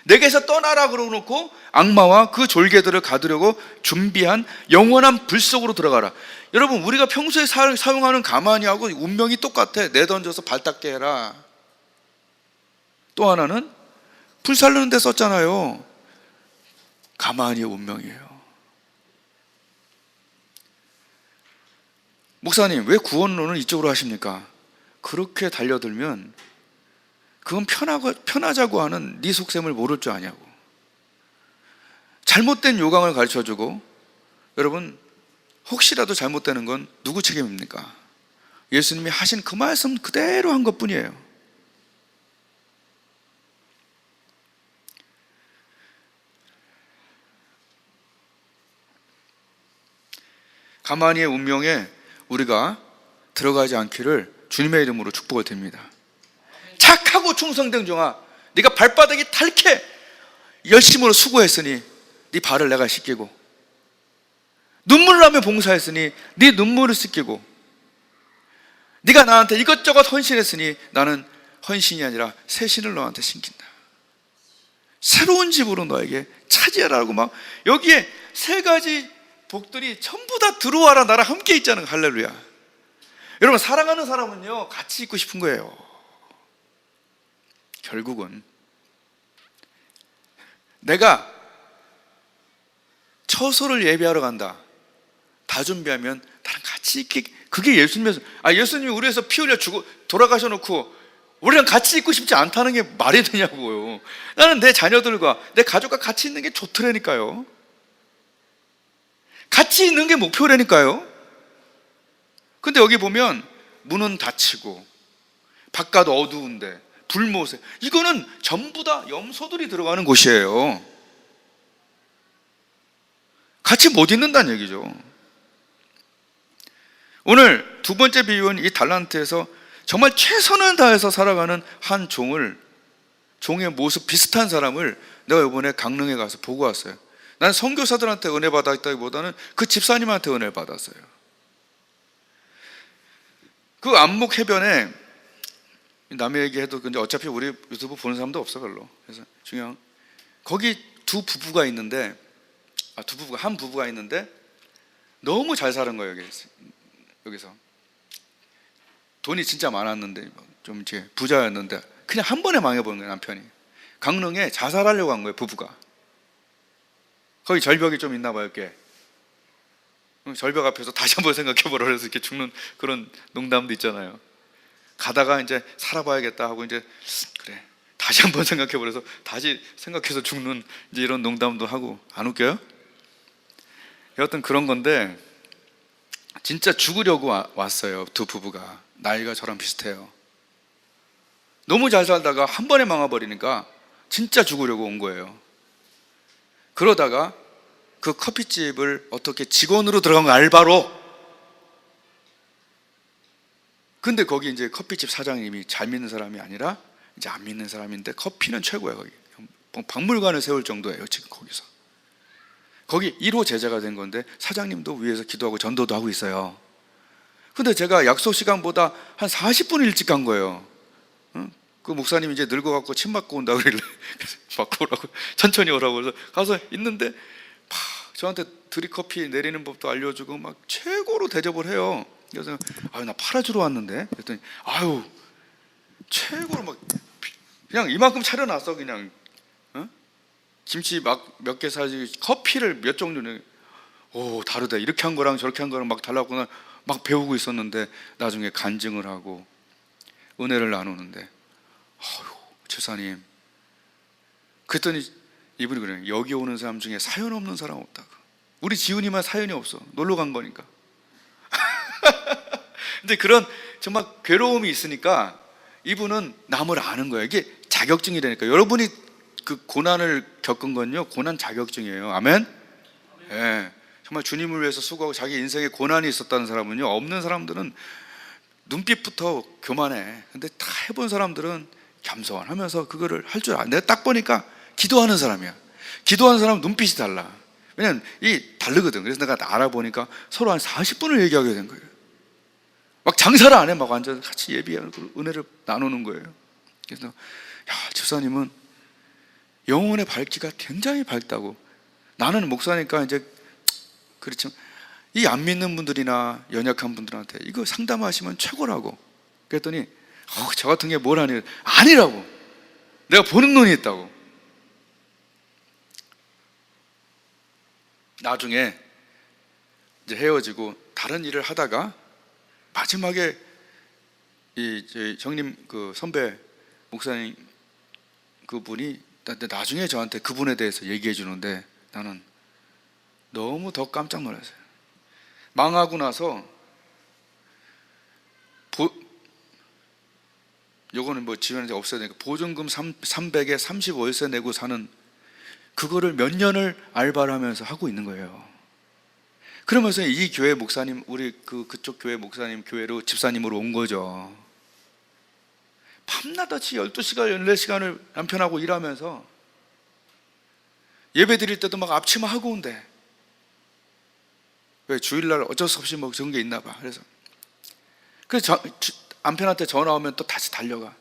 내게서 떠나라 그러놓고 악마와 그 졸개들을 가두려고 준비한 영원한 불 속으로 들어가라. 여러분, 우리가 평소에 사용하는 가만히 하고 운명이 똑같아. 내던져서 발 닦게 해라. 또 하나는 불 살르는 데 썼잖아요. 가만히의 운명이에요. 목사님, 왜 구원론을 이쪽으로 하십니까? 그렇게 달려들면 그건 편하자고 하는 네 속셈을 모를 줄 아냐고. 잘못된 요강을 가르쳐주고, 여러분, 혹시라도 잘못되는 건 누구 책임입니까? 예수님이 하신 그 말씀 그대로 한 것뿐이에요. 가만히의 운명에 우리가 들어가지 않기를 주님의 이름으로 축복을 드립니다. 착하고 충성된 종아, 네가 발바닥이 탈케 열심으로 수고했으니 네 발을 내가 씻기고, 눈물 나며 봉사했으니 네 눈물을 씻기고, 네가 나한테 이것저것 헌신했으니 나는 헌신이 아니라 새 신을 너한테 신긴다. 새로운 집으로 너에게 차지하라고. 막 여기에 세 가지 복들이 전부 다 들어와라, 나랑 함께 있자는 거. 할렐루야. 여러분, 사랑하는 사람은요, 같이 있고 싶은 거예요. 결국은 내가 처소를 예배하러 간다, 다 준비하면 나랑 같이 있기, 그게 예수님에서, 예수님이 우리 위해서 피 흘려 주고 돌아가셔놓고 우리랑 같이 있고 싶지 않다는 게 말이 되냐고요. 나는 내 자녀들과 내 가족과 같이 있는 게 좋더라니까요. 같이 있는 게 목표라니까요. 근데 여기 보면 문은 닫히고 바깥 어두운데 불못에, 이거는 전부 다 염소들이 들어가는 곳이에요. 같이 못 있는다는 얘기죠. 오늘 두 번째 비유는 이 달란트에서 정말 최선을 다해서 살아가는 한 종의 모습 비슷한 사람을 내가 이번에 강릉에 가서 보고 왔어요. 난 선교사들한테 은혜 받았다기보다는 그 집사님한테 은혜를 받았어요. 그 안목 해변에, 남의 얘기해도 근데 어차피 우리 유튜브 보는 사람도 없어 별로. 그래서 중요한, 거기 한 부부가 있는데 너무 잘 사는 거예요. 여기서 돈이 진짜 많았는데, 좀 이제 부자였는데 그냥 한 번에 망해버린 거예요. 남편이 강릉에 자살하려고 한 거예요. 부부가. 거기 절벽이 좀 있나 봐요. 꽤. 절벽 앞에서 다시 한번 생각해보라 그래서 이렇게 죽는 그런 농담도 있잖아요. 가다가 이제 살아봐야겠다 하고, 이제 그래 다시 한번 생각해보라 해서 다시 생각해서 죽는, 이제 이런 농담도 하고. 안 웃겨요? 여하튼 그런 건데, 진짜 죽으려고 왔어요. 두 부부가. 나이가 저랑 비슷해요. 너무 잘 살다가 한 번에 망해버리니까 진짜 죽으려고 온 거예요. 그러다가 그 커피집을 어떻게 직원으로 들어간 거, 알바로. 근데 거기 이제 커피집 사장님이 잘 믿는 사람이 아니라 이제 안 믿는 사람인데, 커피는 최고야. 거기 박물관을 세울 정도예요. 지금 거기서. 거기 1호 제자가 된 건데 사장님도 위에서 기도하고 전도도 하고 있어요. 근데 제가 약속 시간보다 한 40분 일찍 간 거예요. 그 목사님이 이제 늙어갖고 침 맞고 온다 그러길래 맞고 오라고, 천천히 오라고 그래서 가서 있는데 저한테 드립커피 내리는 법도 알려주고 막 최고로 대접을 해요. 그래서 나 팔아주러 왔는데 그랬더니 최고로 막 그냥 이만큼 차려놨어. 그냥 김치 막 몇 개 사지 커피를 몇 종류는 다르다, 이렇게 한 거랑 저렇게 한 거랑 막 달라고 막 배우고 있었는데 나중에 간증을 하고 은혜를 나누는데 집사님, 그랬더니 이분이 그래요. 여기 오는 사람 중에 사연 없는 사람 없다고. 우리 지훈이만 사연이 없어. 놀러 간 거니까. 근데 그런 정말 괴로움이 있으니까 이분은 남을 아는 거예요. 이게 자격증이라니까. 여러분이 그 고난을 겪은 건요, 고난 자격증이에요. 아멘? 네. 정말 주님을 위해서 수고하고 자기 인생에 고난이 있었다는 사람은요, 없는 사람들은 눈빛부터 교만해. 근데 다 해본 사람들은 겸손하면서 그거를 할 줄 알아. 내가 딱 보니까 기도하는 사람이야. 기도하는 사람은 눈빛이 달라. 왜냐면 다르거든. 그래서 내가 알아보니까 서로 한 40분을 얘기하게 된 거예요. 막 장사를 안 해. 막 앉아서 같이 예비하고 은혜를 나누는 거예요. 그래서 집사님은 영혼의 밝기가 굉장히 밝다고. 나는 목사니까 이제 그렇지만 이 안 믿는 분들이나 연약한 분들한테 이거 상담하시면 최고라고. 그랬더니 저 같은 게 뭘 하니? 아니라고. 내가 보는 눈이 있다고. 나중에 이제 헤어지고 다른 일을 하다가 마지막에 이 형님 그 선배 목사님 그분이 나중에 저한테 그분에 대해서 얘기해 주는데 나는 너무 더 깜짝 놀랐어요. 망하고 나서 요거는 뭐 지원해서 없어야 되니까 보증금 300에 35월세 내고 사는 그거를 몇 년을 알바를 하면서 하고 있는 거예요. 그러면서 이 교회 목사님, 우리 그쪽 교회 목사님 교회로 집사님으로 온 거죠. 밤낮같이 12시간 14시간을 남편하고 일하면서 예배 드릴 때도 막 앞치마 하고 온대. 왜? 주일날 어쩔 수 없이 뭐 그런 게 있나 봐. 그래서 남편한테 전화 오면 또 다시 달려가.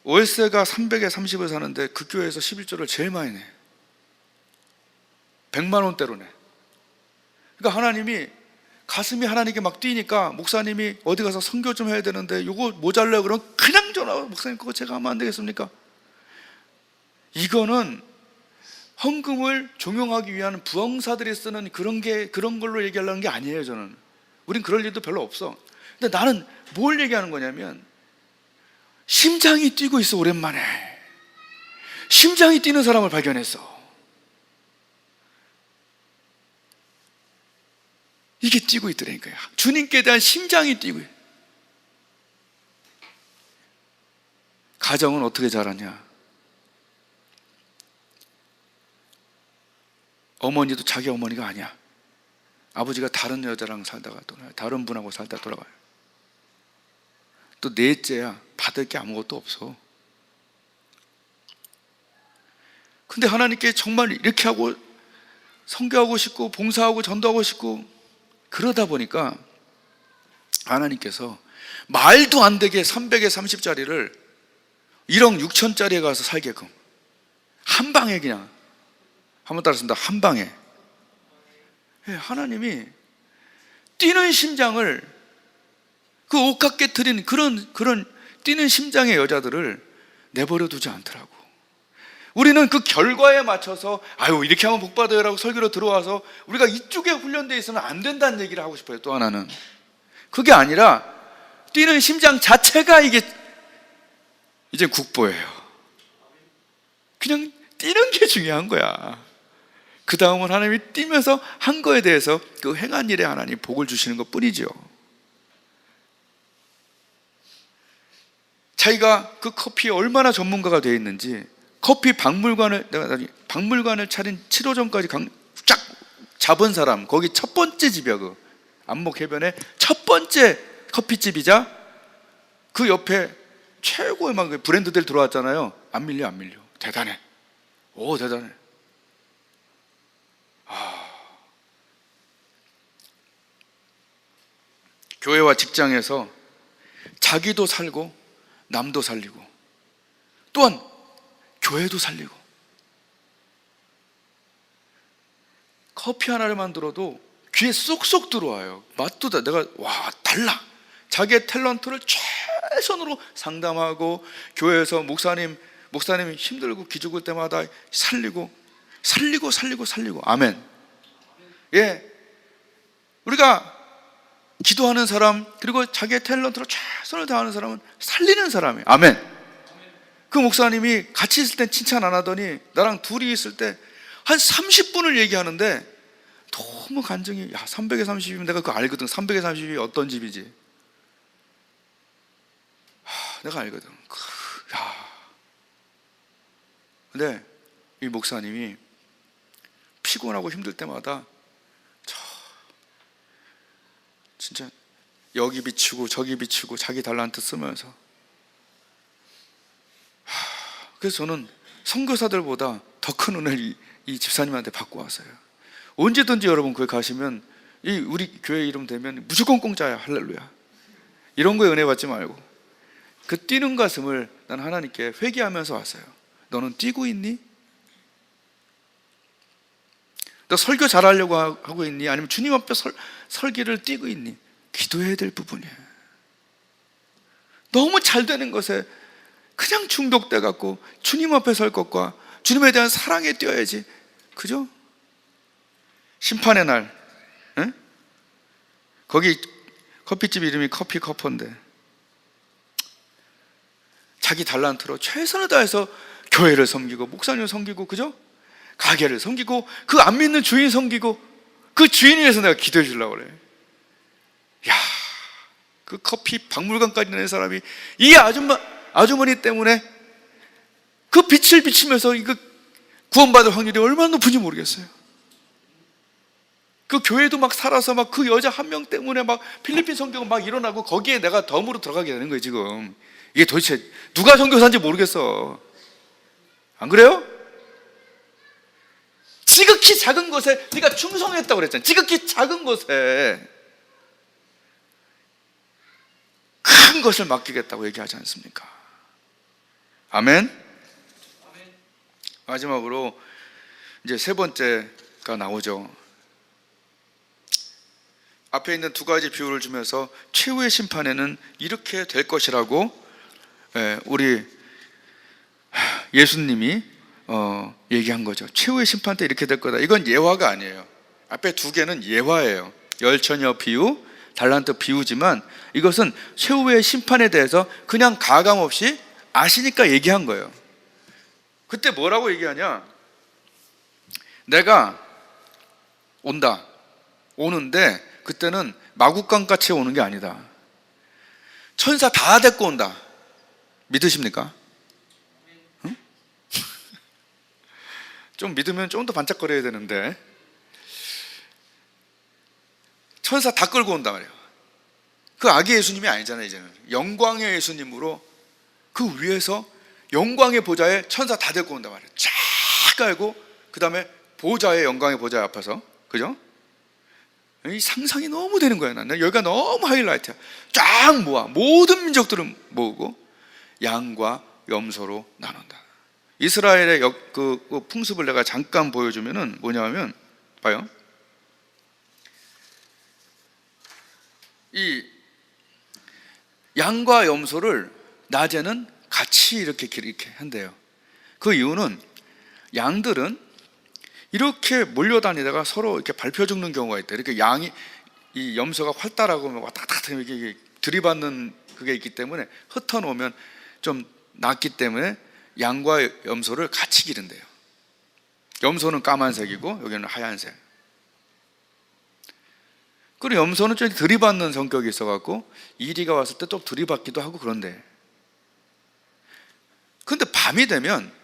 월세가 300에 30을 사는데 그 교회에서 11조를 제일 많이 내. 100만 원대로 내. 그러니까 하나님이 가슴이 하나님께 막 뛰니까 목사님이 어디 가서 선교 좀 해야 되는데 요거 모자라요 그러면 그냥 전화. 목사님 그거 제가 하면 안 되겠습니까? 이거는 헌금을 종용하기 위한 부엉사들이 쓰는 그런 걸로 얘기하려는 게 아니에요. 저는 우린 그럴 일도 별로 없어. 근데 나는 뭘 얘기하는 거냐면 심장이 뛰고 있어. 오랜만에 심장이 뛰는 사람을 발견했어. 이게 뛰고 있더라니까요. 주님께 대한 심장이 뛰고 있어요. 가정은 어떻게 자랐냐? 어머니도 자기 어머니가 아니야. 아버지가 다른 여자랑 살다가 돌아가요. 다른 분하고 살다가 돌아가요. 또 넷째야. 받을 게 아무것도 없어. 근데 하나님께 정말 이렇게 하고 선교하고 싶고 봉사하고 전도하고 싶고 그러다 보니까 하나님께서 말도 안 되게 300에 30짜리를 1억 6천짜리에 가서 살게끔 한 방에 그냥 한번 따라했습니다. 한 방에. 하나님이 뛰는 심장을 그 옷 깨트린 그런 뛰는 심장의 여자들을 내버려 두지 않더라고. 우리는 그 결과에 맞춰서 이렇게 하면 복 받아요 라고 설교로 들어와서 우리가 이쪽에 훈련되어 있으면 안 된다는 얘기를 하고 싶어요. 또 하나는 그게 아니라 뛰는 심장 자체가 이게 이제 국보예요. 그냥 뛰는 게 중요한 거야. 그 다음은 하나님이 뛰면서 한 거에 대해서 그 행한 일에 하나님 복을 주시는 것 뿐이죠. 자기가 그 커피에 얼마나 전문가가 되어 있는지 커피 박물관을 차린 7호점까지 쫙 잡은 사람, 거기 첫 번째 집이야. 그 안목 해변의 첫 번째 커피집이자 그 옆에 최고의 막 브랜드들 들어왔잖아요. 안 밀려. 대단해. 오, 대단해. 교회와 직장에서 자기도 살고 남도 살리고 또한 교회도 살리고, 커피 하나를 만들어도 귀에 쏙쏙 들어와요. 맛도 내가 달라. 자기의 탤런트를 최선으로 상담하고, 교회에서 목사님이 힘들고 기죽을 때마다 살리고. 아멘. 예, 우리가 기도하는 사람, 그리고 자기의 탤런트로 최선을 다하는 사람은 살리는 사람이에요. 아멘. 그 목사님이 같이 있을 땐 칭찬 안 하더니 나랑 둘이 있을 때 한 30분을 얘기하는데 너무 간증이, 300에 30이면 내가 그거 알거든. 300에 30이 어떤 집이지. 내가 알거든. 근데 이 목사님이 피곤하고 힘들 때마다 진짜 여기 비치고 저기 비치고 자기 달란트 쓰면서, 그래서 저는 선교사들보다 더 큰 은혜를 이 집사님한테 받고 왔어요. 언제든지 여러분 거기 가시면 우리 교회 이름 되면 무조건 공짜야. 할렐루야. 이런 거에 은혜 받지 말고 그 뛰는 가슴을 난 하나님께 회개하면서 왔어요. 너는 뛰고 있니? 너 설교 잘하려고 하고 있니? 아니면 주님 앞에 설기를 뛰고 있니? 기도해야 될 부분이에요. 너무 잘 되는 것에 그냥 중독돼 갖고 주님 앞에 설 것과 주님에 대한 사랑에 뛰어야지. 그죠? 심판의 날, 에? 거기 커피집 이름이 커피 커퍼인데 자기 달란트로 최선을 다해서 교회를 섬기고 목사님을 섬기고, 그죠? 가게를 섬기고 그 안 믿는 주인 섬기고, 그 주인 위해서 내가 기도해 주려고 그래. 그 커피 박물관까지 낸 사람이 이 아주머니 때문에 그 빛을 비치면서 이거 구원받을 확률이 얼마나 높은지 모르겠어요. 그 교회도 막 살아서 막 그 여자 한 명 때문에 막 필리핀 선교가 막 일어나고, 거기에 내가 덤으로 들어가게 되는 거예요. 지금 이게 도대체 누가 선교사인지 모르겠어. 안 그래요? 지극히 작은 것에 네가 충성했다고 그랬잖아요. 지극히 작은 것에 큰 것을 맡기겠다고 얘기하지 않습니까? 아멘. 마지막으로 이제 세 번째가 나오죠. 앞에 있는 두 가지 비유를 주면서 최후의 심판에는 이렇게 될 것이라고 우리 예수님이 얘기한 거죠. 최후의 심판 때 이렇게 될 거다. 이건 예화가 아니에요. 앞에 두 개는 예화예요. 열처녀 비유, 달란트 비유지만 이것은 최후의 심판에 대해서 그냥 가감 없이 아시니까 얘기한 거예요. 그때 뭐라고 얘기하냐? 내가 오는데 그때는 마구간같이 오는 게 아니다. 천사 다 데리고 온다. 믿으십니까? 응? 좀 믿으면 좀 더 반짝거려야 되는데, 천사 다 끌고 온단 말이에요. 그 아기 예수님이 아니잖아요. 이제는 영광의 예수님으로 그 위에서 영광의 보좌에 천사 다 데리고 온단 말이에요. 쫙 깔고 그 다음에 보좌의 영광의 보좌 앞에서, 그죠? 이 상상이 너무 되는 거야. 나는 여기가 너무 하이라이트야. 쫙 모아 모든 민족들을 모으고 양과 염소로 나눈다. 이스라엘의 그 풍습을 내가 잠깐 보여주면은 뭐냐면, 봐요. 이 양과 염소를 낮에는 같이 이렇게 한대요. 그 이유는 양들은 이렇게 몰려다니다가 서로 이렇게 밟혀 죽는 경우가 있대. 이렇게 이 염소가 활달하고 왔다 갔다 이렇게 들이받는 그게 있기 때문에 흩어놓으면 좀 낫기 때문에 양과 염소를 같이 기른대요. 염소는 까만색이고 여기는 하얀색. 그리고 염소는 좀 들이받는 성격이 있어갖고 이리가 왔을 때 또 들이받기도 하고 그런데, 근데 밤이 되면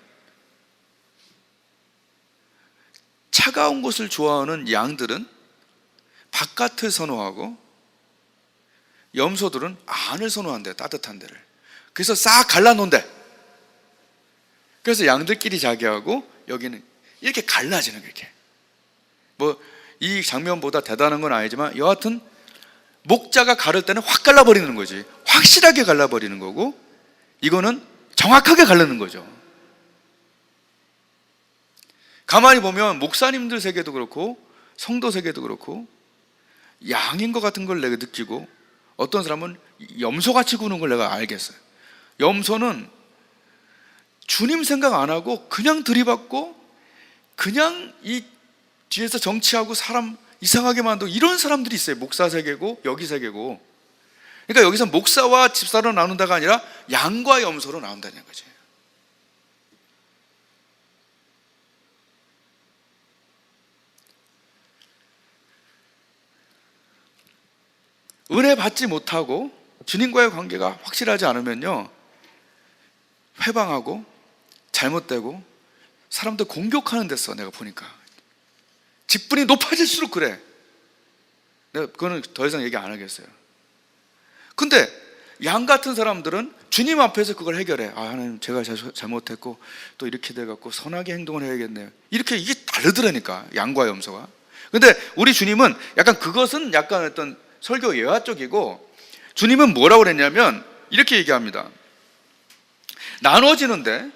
차가운 곳을 좋아하는 양들은 바깥을 선호하고 염소들은 안을 선호한대요. 따뜻한 데를. 그래서 싹 갈라놓은대. 그래서 양들끼리 자기하고 여기는 이렇게 갈라지는 거예요. 이렇게. 뭐 이 장면보다 대단한 건 아니지만 여하튼 목자가 가를 때는 확 갈라버리는 거지. 확실하게 갈라버리는 거고, 이거는 정확하게 가르는 거죠. 가만히 보면 목사님들 세계도 그렇고 성도 세계도 그렇고 양인 것 같은 걸 내가 느끼고, 어떤 사람은 염소같이 구는 걸 내가 알겠어요. 염소는 주님 생각 안 하고 그냥 들이받고 그냥 이 뒤에서 정치하고 사람 이상하게 만들고 이런 사람들이 있어요. 목사 세계고 여기 세계고. 그러니까 여기서 목사와 집사로 나눈다가 아니라 양과 염소로 나눈다는 거죠. 은혜 받지 못하고 주님과의 관계가 확실하지 않으면요, 회방하고 잘못되고 사람들 공격하는 데서 내가 보니까 직분이 높아질수록 그래. 내가 그거는 더 이상 얘기 안 하겠어요. 근데 양 같은 사람들은 주님 앞에서 그걸 해결해. 아, 하나님 제가 잘못했고 또 이렇게 돼갖고 선하게 행동을 해야겠네요. 이렇게 이게 다르더라니까, 양과 염소가. 근데 우리 주님은 약간 그것은 약간 어떤 설교 예화 쪽이고, 주님은 뭐라고 그랬냐면 이렇게 얘기합니다. 나눠지는데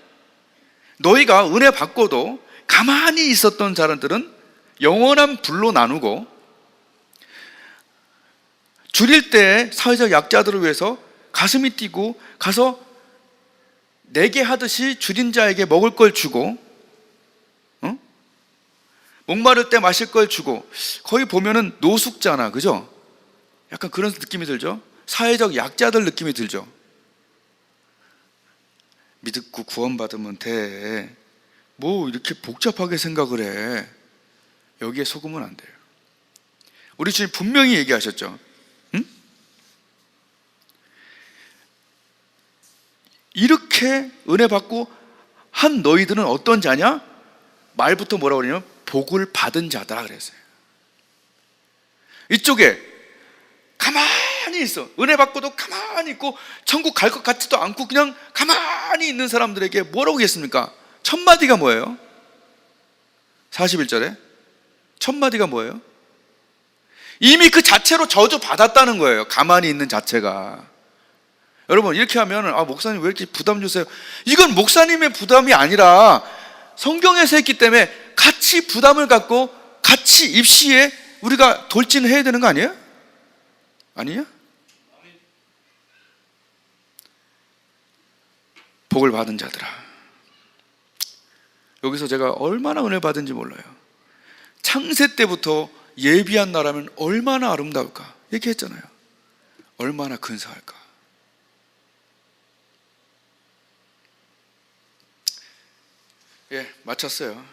너희가 은혜 받고도 가만히 있었던 사람들은 영원한 불로 나누고, 줄일 때 사회적 약자들을 위해서 가슴이 뛰고 가서 내게 하듯이 줄인 자에게 먹을 걸 주고, 목마를 때 마실 걸 주고, 거의 보면은 노숙자나, 그죠? 약간 그런 느낌이 들죠? 사회적 약자들 느낌이 들죠? 믿고 구원받으면 돼. 뭐 이렇게 복잡하게 생각을 해. 여기에 속으면 안 돼요. 우리 주님 분명히 얘기하셨죠. 응? 이렇게 은혜 받고 한 너희들은 어떤 자냐? 말부터 뭐라고 그러냐면 복을 받은 자다 그랬어요. 이쪽에 가만히 있어. 은혜 받고도 가만히 있고 천국 갈 것 같지도 않고 그냥 가만히 있는 사람들에게 뭐라고 했습니까? 첫 마디가 뭐예요? 41절에 첫 마디가 뭐예요? 이미 그 자체로 저주 받았다는 거예요. 가만히 있는 자체가. 여러분 이렇게 하면 아, 목사님 왜 이렇게 부담 주세요? 이건 목사님의 부담이 아니라 성경에서 했기 때문에 같이 부담을 갖고 같이 입시에 우리가 돌진해야 되는 거 아니에요? 아니냐? 복을 받은 자들아. 여기서 제가 얼마나 은혜 받은지 몰라요. 창세 때부터 예비한 나라면 얼마나 아름다울까 얘기했잖아요. 얼마나 근사할까. 예, 마쳤어요.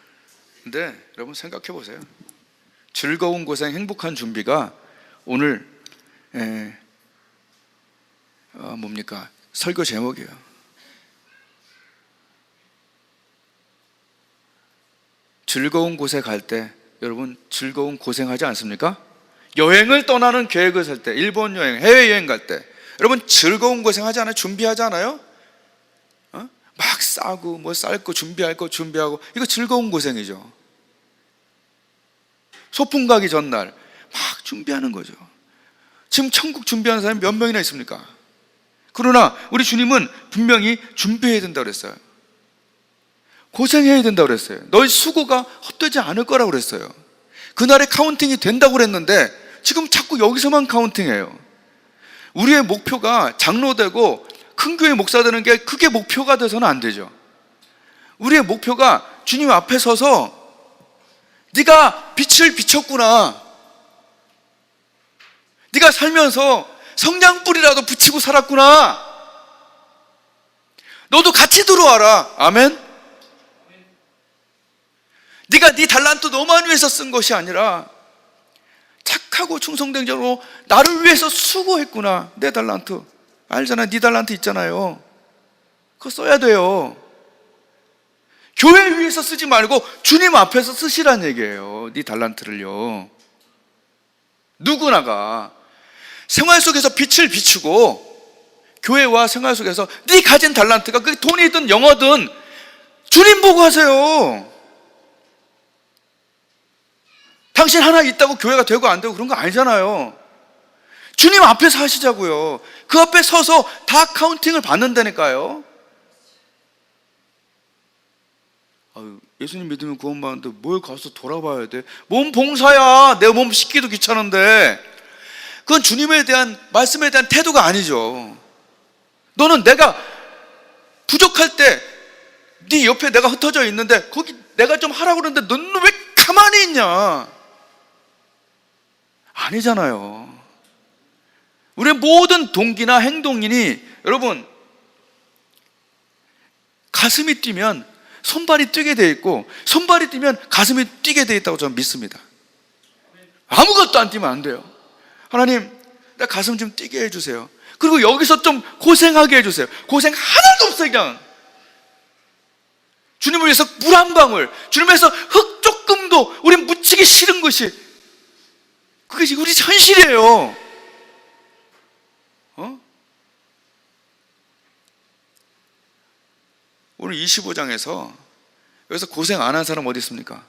근데 여러분 생각해 보세요. 즐거운 고생, 행복한 준비가 오늘 뭡니까? 설교 제목이에요. 즐거운 곳에 갈 때 여러분 즐거운 고생하지 않습니까? 여행을 떠나는 계획을 셀 때, 일본 여행, 해외여행 갈 때 여러분 즐거운 고생하지 않아요? 준비하지 않아요? 막 싸고 뭐 쌀 거 준비할 거 준비하고, 이거 즐거운 고생이죠. 소풍 가기 전날 막 준비하는 거죠. 지금 천국 준비하는 사람이 몇 명이나 있습니까? 그러나 우리 주님은 분명히 준비해야 된다고 그랬어요. 고생해야 된다고 그랬어요. 너희 수고가 헛되지 않을 거라고 그랬어요. 그날의 카운팅이 된다고 그랬는데 지금 자꾸 여기서만 카운팅해요. 우리의 목표가 장로되고 큰 교회 목사 되는 게 그게 목표가 돼서는 안 되죠. 우리의 목표가 주님 앞에 서서 네가 빛을 비췄구나, 네가 살면서 성냥불이라도 붙이고 살았구나, 너도 같이 들어와라. 아멘. 네가 네 달란트 너만 위해서 쓴 것이 아니라 착하고 충성된 자로 나를 위해서 수고했구나. 내 달란트 알잖아요. 네 달란트 있잖아요. 그거 써야 돼요. 교회 위해서 쓰지 말고 주님 앞에서 쓰시란 얘기예요. 네 달란트를요. 누구나가 생활 속에서 빛을 비추고, 교회와 생활 속에서 네 가진 달란트가 그게 돈이든 영어든 주님 보고 하세요. 당신 하나 있다고 교회가 되고 안 되고 그런 거 아니잖아요. 주님 앞에서 하시자고요. 그 앞에 서서 다 카운팅을 받는다니까요. 아유, 예수님 믿으면 구원받는데 뭘 가서 돌아봐야 돼? 몸 봉사야. 내 몸 씻기도 귀찮은데. 그건 주님에 대한 말씀에 대한 태도가 아니죠. 너는 내가 부족할 때 네 옆에 내가 흩어져 있는데 거기 내가 좀 하라고 그러는데 너는 왜 가만히 있냐? 아니잖아요. 우리의 모든 동기나 행동이니 여러분 가슴이 뛰면 손발이 뛰게 돼 있고 손발이 뛰면 가슴이 뛰게 돼 있다고 저는 믿습니다. 아무것도 안 뛰면 안 돼요. 하나님, 나 가슴 좀 뛰게 해주세요. 그리고 여기서 좀 고생하게 해주세요. 고생 하나도 없어요. 그냥 주님을 위해서 물 한 방울, 주님을 위해서 흙 조금도 우리 묻히기 싫은 것이 그것이 우리 현실이에요. 오늘 25장에서 여기서 고생 안 한 사람 어디 있습니까?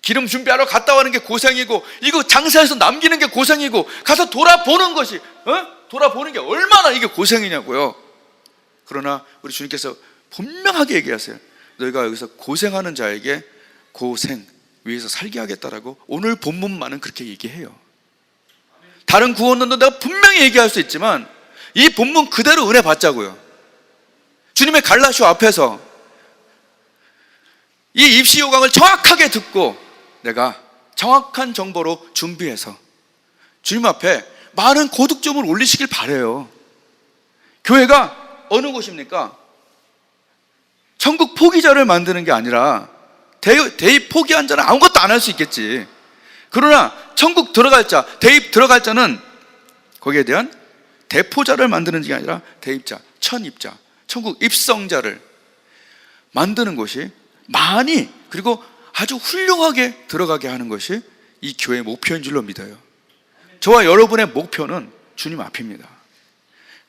기름 준비하러 갔다 오는 게 고생이고 이거 장사해서 남기는 게 고생이고 가서 돌아보는 것이 돌아보는 게 얼마나 이게 고생이냐고요. 그러나 우리 주님께서 분명하게 얘기하세요. 너희가 여기서 고생하는 자에게 고생 위에서 살게 하겠다라고 오늘 본문만은 그렇게 얘기해요. 다른 구원론도 내가 분명히 얘기할 수 있지만 이 본문 그대로 은혜 받자고요. 주님의 갈라쇼 앞에서 이 입시 요강을 정확하게 듣고 내가 정확한 정보로 준비해서 주님 앞에 많은 고득점을 올리시길 바라요. 교회가 어느 곳입니까? 천국 포기자를 만드는 게 아니라 대입 포기한 자는 아무것도 안 할 수 있겠지. 그러나 천국 들어갈 자, 대입 들어갈 자는 거기에 대한 대포자를 만드는 게 아니라 대입자, 천입자, 천국 입성자를 만드는 것이 많이 그리고 아주 훌륭하게 들어가게 하는 것이 이 교회의 목표인 줄로 믿어요. 저와 여러분의 목표는 주님 앞입니다.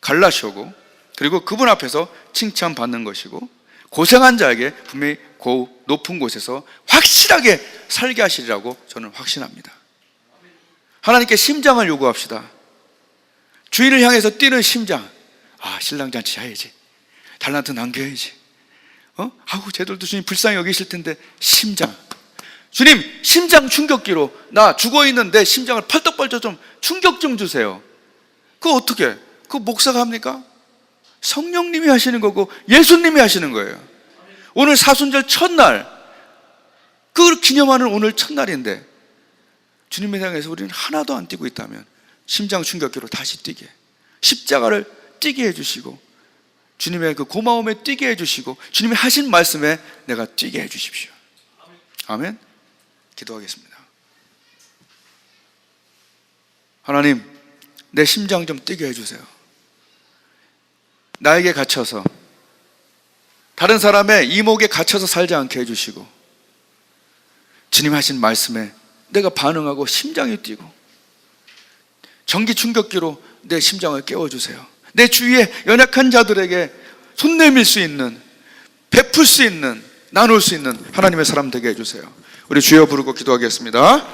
갈라쇼고 그리고 그분 앞에서 칭찬받는 것이고 고생한 자에게 분명히 높은 곳에서 확실하게 살게 하시리라고 저는 확신합니다. 하나님께 심장을 요구합시다. 주인을 향해서 뛰는 심장. 신랑 잔치 해야지. 달란트 남겨야지. 아우 쟤들도 주님 불쌍히 여기실 텐데 심장. 주님 심장 충격기로 나 죽어있는데 심장을 펄떡펄떡 좀 충격 좀 주세요. 그거 어떻게? 그거 목사가 합니까? 성령님이 하시는 거고 예수님이 하시는 거예요. 오늘 사순절 첫날 그걸 기념하는 오늘 첫날인데 주님의 향해서 우리는 하나도 안 뛰고 있다면 심장 충격기로 다시 뛰게 십자가를 뛰게 해주시고 주님의 그 고마움에 뛰게 해주시고 주님이 하신 말씀에 내가 뛰게 해주십시오. 아멘. 기도하겠습니다. 하나님, 내 심장 좀 뛰게 해주세요. 나에게 갇혀서 다른 사람의 이목에 갇혀서 살지 않게 해주시고 주님 하신 말씀에 내가 반응하고 심장이 뛰고 전기 충격기로 내 심장을 깨워주세요. 내 주위에 연약한 자들에게 손 내밀 수 있는, 베풀 수 있는, 나눌 수 있는 하나님의 사람 되게 해주세요. 우리 주여 부르고 기도하겠습니다.